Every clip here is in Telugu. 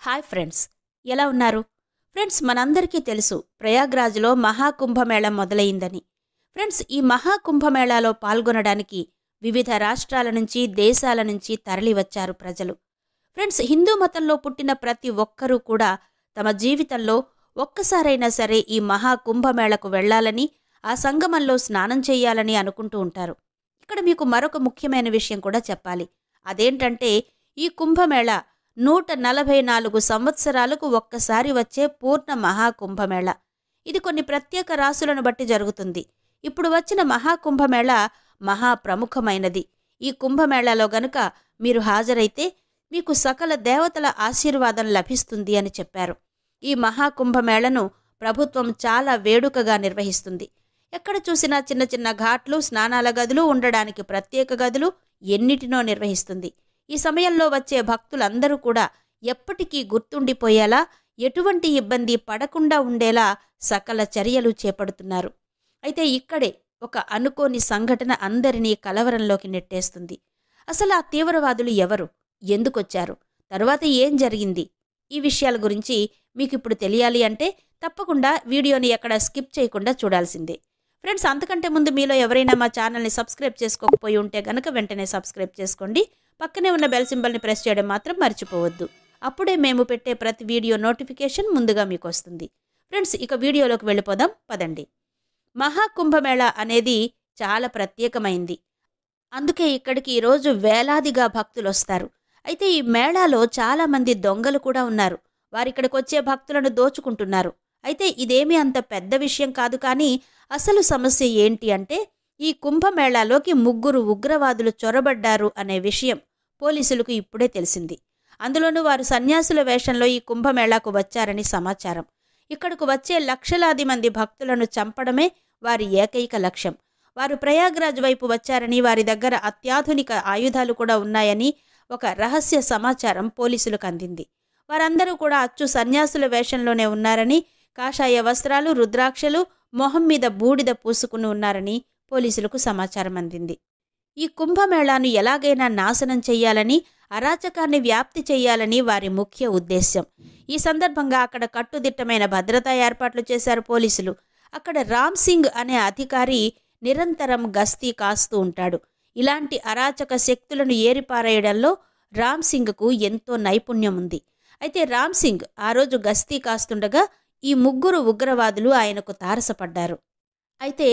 హాయ్ ఫ్రెండ్స్, ఎలా ఉన్నారు? ఫ్రెండ్స్, మనందరికీ తెలుసు ప్రయాగ్రాజ్లో మహాకుంభమేళ మొదలైందని. ఫ్రెండ్స్, ఈ మహాకుంభమేళాలో పాల్గొనడానికి వివిధ రాష్ట్రాల నుంచి, దేశాల నుంచి తరలివచ్చారు ప్రజలు. ఫ్రెండ్స్, హిందూ మతంలో పుట్టిన ప్రతి ఒక్కరూ కూడా తమ జీవితంలో ఒక్కసారైనా సరే ఈ మహాకుంభమేళకు వెళ్లాలని, ఆ సంగమంలో స్నానం చేయాలని అనుకుంటూ ఉంటారు. ఇక్కడ మీకు మరొక ముఖ్యమైన విషయం కూడా చెప్పాలి. అదేంటంటే, ఈ కుంభమేళ 144 సంవత్సరాలకు ఒక్కసారి వచ్చే పూర్ణ మహాకుంభమేళ. ఇది కొన్ని ప్రత్యేక రాసులను బట్టి జరుగుతుంది. ఇప్పుడు వచ్చిన మహాకుంభమేళ మహాప్రముఖమైనది. ఈ కుంభమేళాలో గనుక మీరు హాజరైతే మీకు సకల దేవతల ఆశీర్వాదం లభిస్తుంది అని చెప్పారు. ఈ మహాకుంభమేళను ప్రభుత్వం చాలా వేడుకగా నిర్వహిస్తుంది. ఎక్కడ చూసినా చిన్న చిన్న ఘాట్లు, స్నానాల గదులు, ఉండడానికి ప్రత్యేక గదులు ఎన్నిటినో నిర్వహిస్తుంది. ఈ సమయంలో వచ్చే భక్తులందరూ కూడా ఎప్పటికీ గుర్తుండిపోయేలా, ఎటువంటి ఇబ్బంది పడకుండా ఉండేలా సకల చర్యలు చేపడుతున్నారు. అయితే ఇక్కడే ఒక అనుకోని సంఘటన అందరినీ కలవరంలోకి నెట్టేస్తుంది. అసలు ఆ తీవ్రవాదులు ఎవరు, ఎందుకొచ్చారు, తరువాత ఏం జరిగింది? ఈ విషయాల గురించి మీకు ఇప్పుడు తెలియాలి అంటే తప్పకుండా వీడియోని ఎక్కడ స్కిప్ చేయకుండా చూడాల్సిందే. ఫ్రెండ్స్, అంతకంటే ముందు మీలో ఎవరైనా మా ఛానల్ని సబ్స్క్రైబ్ చేసుకోకపోయి ఉంటే గనక వెంటనే సబ్స్క్రైబ్ చేసుకోండి. పక్కనే ఉన్న బెల్ సింబల్ని ప్రెస్ చేయడం మాత్రం మర్చిపోవద్దు. అప్పుడే మేము పెట్టే ప్రతి వీడియో నోటిఫికేషన్ ముందుగా మీకు వస్తుంది. ఫ్రెండ్స్, ఇక వీడియోలోకి వెళ్ళిపోదాం పదండి. మహాకుంభమేళ అనేది చాలా ప్రత్యేకమైంది. అందుకే ఇక్కడికి ఈరోజు వేలాదిగా భక్తులు వస్తారు. అయితే ఈ మేళాలో చాలామంది దొంగలు కూడా ఉన్నారు. వారిక్కడికి వచ్చే భక్తులను దోచుకుంటున్నారు. అయితే ఇదేమీ అంత పెద్ద విషయం కాదు. కానీ అసలు సమస్య ఏంటి అంటే, ఈ కుంభమేళాలోకి 3 ఉగ్రవాదులు చొరబడ్డారు అనే విషయం పోలీసులకు ఇప్పుడే తెలిసింది. అందులోనూ వారు సన్యాసుల వేషంలో ఈ కుంభమేళాకు వచ్చారని సమాచారం. ఇక్కడకు వచ్చే లక్షలాది మంది భక్తులను చంపడమే వారి ఏకైక లక్ష్యం. వారు ప్రయాగ్రాజ్ వైపు వచ్చారని, వారి దగ్గర అత్యాధునిక ఆయుధాలు కూడా ఉన్నాయని ఒక రహస్య సమాచారం పోలీసులకు అందింది. వారందరూ కూడా అచ్చు సన్యాసుల వేషంలోనే ఉన్నారని, కాషాయ వస్త్రాలు, రుద్రాక్షలు, మొహం మీద బూడిద పూసుకుని ఉన్నారని పోలీసులకు సమాచారం అందింది. ఈ కుంభమేళాను ఎలాగైనా నాశనం చెయ్యాలని, అరాచకాన్ని వ్యాప్తి చెయ్యాలని వారి ముఖ్య ఉద్దేశ్యం. ఈ సందర్భంగా అక్కడ కట్టుదిట్టమైన భద్రతా ఏర్పాట్లు చేశారు పోలీసులు. అక్కడ రామ్ సింగ్ అనే అధికారి నిరంతరం గస్తీ కాస్తూ ఉంటాడు. ఇలాంటి అరాచక శక్తులను ఏరిపారేయడంలో రామ్ సింగ్కు ఎంతో నైపుణ్యం ఉంది. అయితే రామ్ సింగ్ ఆ రోజు గస్తీ కాస్తుండగా ఈ 3 ఉగ్రవాదులు ఆయనకు తారసపడ్డారు. అయితే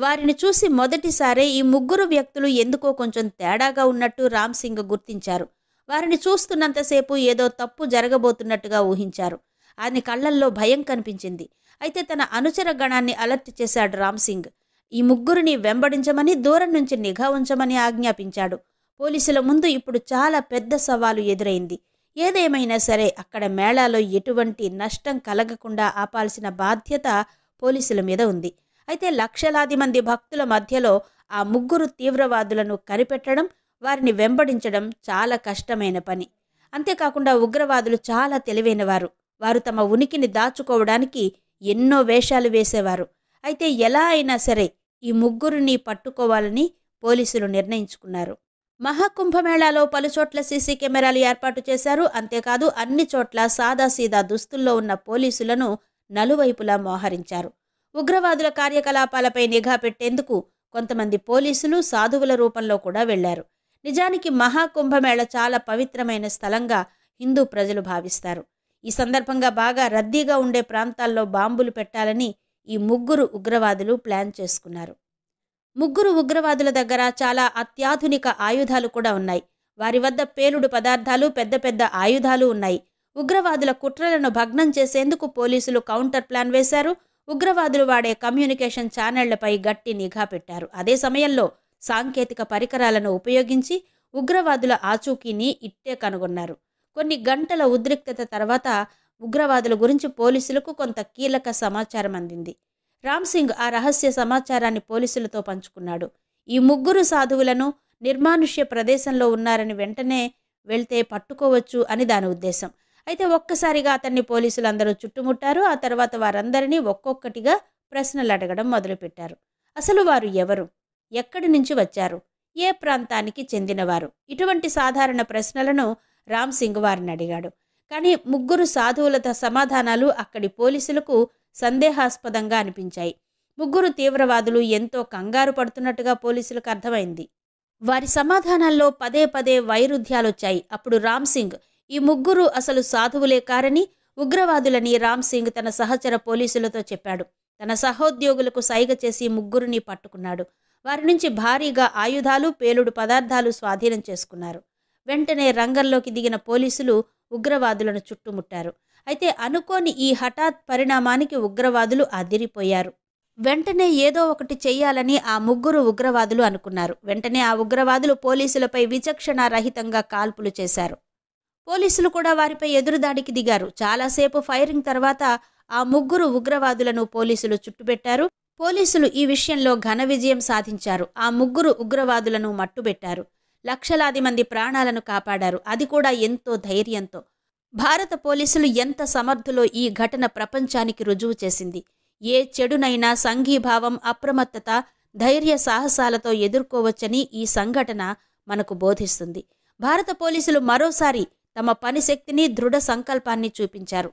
వారిని చూసి మొదటిసారే ఈ 3 వ్యక్తులు ఎందుకో కొంచెం తేడాగా ఉన్నట్టు రామ్ సింగ్ గుర్తించారు. వారిని చూస్తున్నంతసేపు ఏదో తప్పు జరగబోతున్నట్టుగా ఊహించారు. ఆయన కళ్లల్లో భయం కనిపించింది. అయితే తన అనుచర గణాన్ని అలర్ట్ చేశాడు రామ్ సింగ్. ఈ 3ని వెంబడించమని, దూరం నుంచి నిఘా ఉంచమని ఆజ్ఞాపించాడు. పోలీసుల ముందు ఇప్పుడు చాలా పెద్ద సవాలు ఎదురైంది. ఏదేమైనా సరే అక్కడ మేళాలో ఎటువంటి నష్టం కలగకుండా ఆపాల్సిన బాధ్యత పోలీసుల మీద ఉంది. అయితే లక్షలాది మంది భక్తుల మధ్యలో ఆ 3 తీవ్రవాదులను కనిపెట్టడం, వారిని వెంబడించడం చాలా కష్టమైన పని. అంతేకాకుండా ఉగ్రవాదులు చాలా తెలివైనవారు. వారు తమ ఉనికిని దాచుకోవడానికి ఎన్నో వేషాలు వేసేవారు. అయితే ఎలా అయినా సరే ఈ 3ని పట్టుకోవాలని పోలీసులు నిర్ణయించుకున్నారు. మహాకుంభమేళాలో పలుచోట్ల సీసీ కెమెరాలు ఏర్పాటు చేశారు. అంతేకాదు అన్ని చోట్ల సాదాసీదా దుస్తుల్లో ఉన్న పోలీసులను నలువైపులా మోహరించారు. ఉగ్రవాదుల కార్యకలాపాలపై నిఘా పెట్టేందుకు కొంతమంది పోలీసులు సాధువుల రూపంలో కూడా వెళ్లారు. నిజానికి మహాకుంభమేళ చాలా పవిత్రమైన స్థలంగా హిందూ ప్రజలు భావిస్తారు. ఈ సందర్భంగా బాగా రద్దీగా ఉండే ప్రాంతాల్లో బాంబులు పెట్టాలని ఈ 3 ఉగ్రవాదులు ప్లాన్ చేసుకున్నారు. 3 ఉగ్రవాదుల దగ్గర చాలా అత్యాధునిక ఆయుధాలు కూడా ఉన్నాయి. వారి వద్ద పేలుడు పదార్థాలు, పెద్ద పెద్ద ఆయుధాలు ఉన్నాయి. ఉగ్రవాదుల కుట్రలను భగ్నం చేసేందుకు పోలీసులు కౌంటర్ ప్లాన్ వేశారు. ఉగ్రవాదులు వాడే కమ్యూనికేషన్ ఛానళ్లపై గట్టి నిఘా పెట్టారు. అదే సమయంలో సాంకేతిక పరికరాలను ఉపయోగించి ఉగ్రవాదుల ఆచూకీని ఇట్టే కనుగొన్నారు. కొన్ని గంటల ఉద్రిక్తత తర్వాత ఉగ్రవాదుల గురించి పోలీసులకు కొంత కీలక సమాచారం అందింది. రామ్ సింగ్ ఆ రహస్య సమాచారాన్ని పోలీసులతో పంచుకున్నాడు. ఈ 3 సాధువులను నిర్మానుష్య ప్రదేశంలో ఉన్నారని, వెంటనే వెళ్తే పట్టుకోవచ్చు అని దాని ఉద్దేశం. అయితే ఒక్కసారిగా అతన్ని పోలీసులందరూ చుట్టుముట్టారు. ఆ తర్వాత వారందరినీ ఒక్కొక్కటిగా ప్రశ్నలు అడగడం మొదలుపెట్టారు. అసలు వారు ఎవరు, ఎక్కడి నుంచి వచ్చారు, ఏ ప్రాంతానికి చెందినవారు? ఇటువంటి సాధారణ ప్రశ్నలను రామ్ సింగ్ వారిని అడిగాడు. కానీ ముగ్గురు సాధువుల సమాధానాలు అక్కడి పోలీసులకు సందేహాస్పదంగా అనిపించాయి. ముగ్గురు తీవ్రవాదులు ఎంతో కంగారు పడుతున్నట్టుగా పోలీసులకు అర్థమైంది. వారి సమాధానాల్లో పదే పదే వైరుధ్యాలొచ్చాయి. అప్పుడు రామ్ సింగ్ ఈ ముగ్గురు అసలు సాధువులే కారని, ఉగ్రవాదులని రామ్ సింగ్ తన సహచర పోలీసులతో చెప్పాడు. తన సహోద్యోగులకు సైగ చేసి ముగ్గురిని పట్టుకున్నాడు. వారి నుంచి భారీగా ఆయుధాలు, పేలుడు పదార్థాలు స్వాధీనం చేసుకున్నారు. వెంటనే రంగంలోకి దిగిన పోలీసులు ఉగ్రవాదులను చుట్టుముట్టారు. అయితే అనుకోని ఈ హఠాత్ పరిణామానికి ఉగ్రవాదులు అదిరిపోయారు. వెంటనే ఏదో ఒకటి చెయ్యాలని ఆ ముగ్గురు ఉగ్రవాదులు అనుకున్నారు. వెంటనే ఆ ఉగ్రవాదులు పోలీసులపై విచక్షణారహితంగా కాల్పులు చేశారు. పోలీసులు కూడా వారిపై ఎదురుదాడికి దిగారు. చాలాసేపు ఫైరింగ్ తర్వాత ఆ ముగ్గురు ఉగ్రవాదులను పోలీసులు చుట్టుపెట్టారు. పోలీసులు ఈ విషయంలో ఘన విజయం సాధించారు. ఆ ముగ్గురు ఉగ్రవాదులను మట్టుబెట్టారు. లక్షలాది మంది ప్రాణాలను కాపాడారు. అది కూడా ఎంతో ధైర్యంతో. భారత పోలీసులు ఎంత సమర్థులో ఈ ఘటన ప్రపంచానికి రుజువు చేసింది. ఏ చెడునైనా సంఘీభావం, అప్రమత్తత, ధైర్య సాహసాలతో ఎదుర్కోవచ్చని ఈ సంఘటన మనకు బోధిస్తుంది. భారత పోలీసులు మరోసారి తమ పని శక్తిని, దృఢ సంకల్పాన్ని చూపించారు.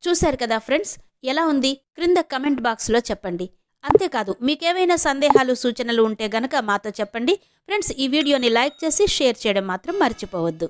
చూశారు కదా ఫ్రెండ్స్, ఎలా ఉంది? క్రింద కమెంట్ బాక్స్లో చెప్పండి. అంతేకాదు, మీకేమైనా సందేహాలు, సూచనలు ఉంటే గనక మాతో చెప్పండి. ఫ్రెండ్స్, ఈ వీడియోని లైక్ చేసి షేర్ చేయడం మాత్రం మర్చిపోవద్దు.